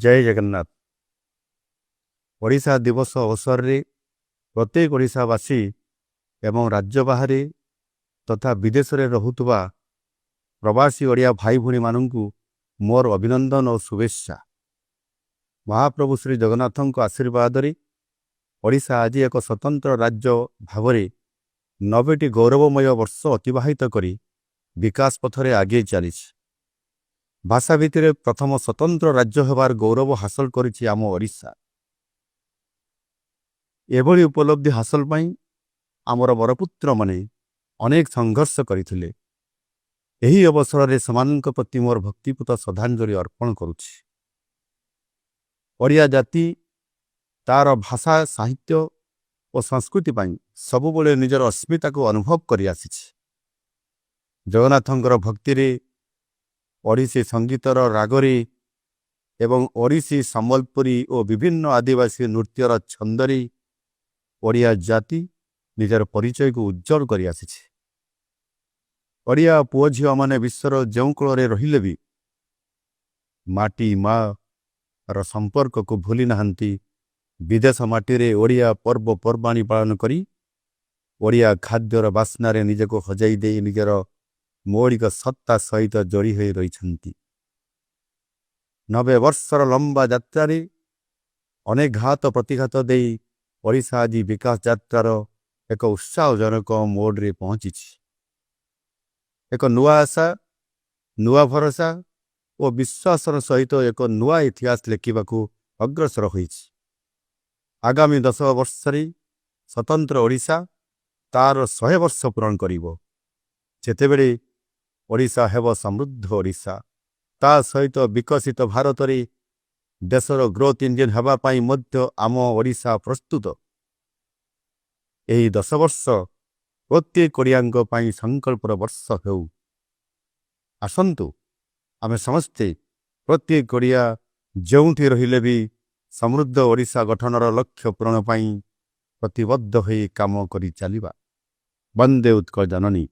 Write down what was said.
जय जगन्नाथ। ओडिशा दिवस अवसर रे प्रत्येक ओडिशावासी एवं राज्य बाहर तथा विदेश रे रहुतबा प्रवासी ओडिया भाई भूणी मानू मोर अभिनंदन और शुभेच्छा। महाप्रभु श्री जगन्नाथों आशीर्वाद रे ओडिशा आज एक स्वतंत्र राज्य भाव 90टी गौरवमय वर्ष अतिबाहित करी विकास पथरे आगे चली। भाषा भित्तिरे प्रथम स्वतंत्र राज्य होबार गौरव हासिल करिछि आम ओडिशा। एभली उपलब्धि हासिल पाई आमर बरपुत्र माने अनेक संघर्ष करथिले। एही अवसर रे समानक प्रति मोर भक्तिपूत श्रद्धांजलि अर्पण करुछि। ओडिया जाति तार भाषा साहित्य और संस्कृति पाई सबुबले निजर अस्मिता को अनुभव करि आसिछि। जगन्नाथंकर भक्ति रे ओडिसी संगीतर रागरे एवं ओडिसी संबलपुरी और विभिन्न आदिवासी नृत्यर छंदरे ओडिया जाति निजर परिचय को उज्जवल करि आसिछि। ओडिया पुओ झियो माने विश्वर जो कूଳରେ रहिले भी माटी माँ र संपर्क को भूली नहांती। विदेश माटी रे ओडिया पर्व पर्वाणी पालन करी ओडिया खाद्यर बास्नारे निजको हजाई दे निजर मौलिक सत्ता सहित जोड़ी हो रही। 90 वर्षर लंबा यात्रा अनेक घात प्रतिघात दे ओडिशा आज विकास यात्रार एक उत्साहजनक मोड़ पहुंची। एक नुआ आशा नुआ भरोसा और विश्वासर सहित एक नुआ इतिहास लिखा अग्रसर होइछि। आगामी 10 वर्ष स्वतंत्र ओडिशा तार 100 वर्ष पूरण करिवो। जेतेबेले ओडिशा हेब समृद्ध ओडिशा ता सहित विकसित भारत रे देशर ग्रोथ इंजिन हेबा पाई मध्य आम ओडिशा प्रस्तुत। एही 10 वर्ष प्रत्येक ओडियांक पाई संकल्पर वर्ष हेउ। आसंतु आमे समस्ते प्रत्येक ओडिया जोंठी रहिले भी समृद्ध ओडिशा गठनर लक्ष्य पूरण पाई प्रतिबद्ध होई काम करि चलिबा। वंदे उत्कल जननी।